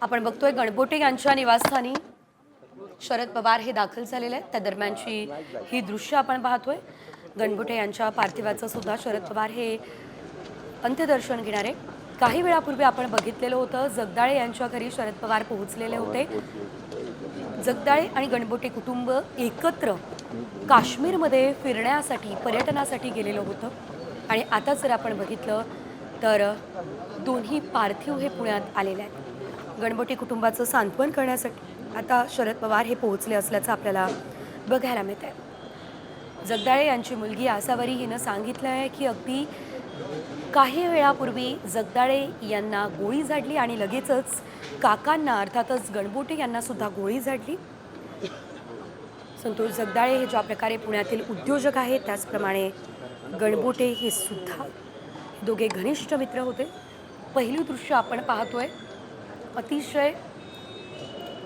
आपण बघतोय गणबोटे यांच्या निवासस्थानी शरद पवार हे दाखल झालेले आहेत। त्या दरम्यानची ही दृश्य आपण पाहतोय। गणबोटे यांच्या पार्थिवाचं सुद्धा शरद पवार हे अंत्यदर्शन घेणार आहे। काही वेळापूर्वी आपण बघितलेलं होतं जगदाळे यांच्या घरी शरद पवार पोहोचलेले होते। जगदाळे आणि गणबोटे कुटुंब एकत्र काश्मीरमध्ये फिरण्यासाठी पर्यटनासाठी गेलेलं होतं आणि आता जर आपण बघितलं तर दोन्ही पार्थिव हे पुण्यात आलेले आहेत। गणबोटे कुटुंबाचं सांत्वन करण्यासाठी आता शरद पवार हे पोहोचले असल्याचं आपल्याला बघायला मिळत आहे। जगदाळे यांची मुलगी आसावरी हिनं सांगितलं आहे की अगदी काही वेळापूर्वी जगदाळे यांना गोळी झाडली आणि लगेचच काकांना अर्थातच गणबोटे यांना सुद्धा गोळी झाडली। संतोष जगदाळे हे ज्या प्रकारे पुण्यातील उद्योजक आहेत त्याचप्रमाणे गणबोटे हे सुद्धा दोघे घनिष्ठ मित्र होते। पहिली दृश्य आपण पाहतोय, अतिशय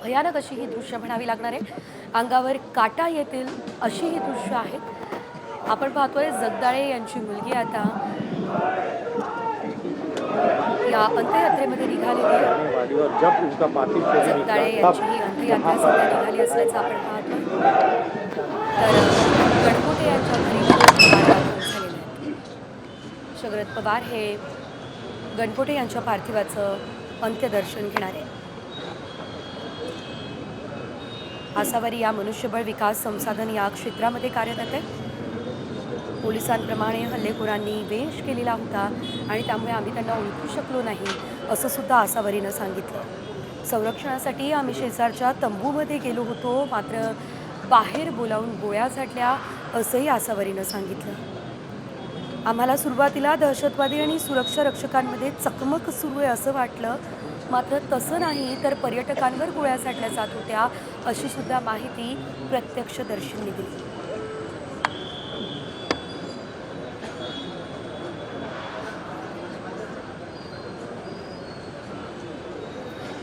भयानक अशी ही दृश्य म्हणावी लागणार आहे। अंगावर काटा येतील अशी ही दृश्य आहेत। आपण पाहतोय जगदाळे यांची मुलगी आता या अंत्ययात्रेमध्ये निघालेली आहे। जगदाळे यांची ही अंत्ययात्रा सध्या निघाली असल्याचं आपण पाहतोय। तर गणबोटे यांच्या घरी शरद पवार दाखल झालेले आहेत। शरद पवार हे गणबोटे यांच्या पार्थिवाचं अंत्यदर्शन घेणार आहे। आसावरी या मनुष्यबळ विकास संसाधन या क्षेत्रामध्ये कार्यरत आहे। पोलिसांप्रमाणे हल्लेखोरांनी वेश केलेला होता आणि त्यामुळे आम्ही त्यांना ओळखू शकलो नाही असं सुद्धा आसावरीनं सांगितलं। संरक्षणासाठी आम्ही शेजारच्या तंबूमध्ये गेलो होतो, मात्र बाहेर बोलावून गोळ्या झाडल्या असंही आसावरीनं सांगितलं। आम्हाला सुरुवातीला दहशतवादी आणि सुरक्षा रक्षकांमध्ये चकमक सुरू आहे असं वाटलं, मात्र तसं नाही तर पर्यटकांवर गोळ्या झाडल्या जात होत्या अशी सुद्धा माहिती प्रत्यक्षदर्शींनी दिली।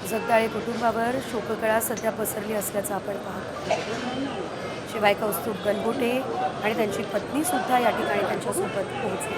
जगदाळे कुटुंबावर शोककळा सध्या पसरली असल्याचं आपण पाहतो। शिवाय कौस्तुभ गणबोटे आणि त्यांची पत्नी सुद्धा या ठिकाणी त्यांच्यासोबत पोहोचली।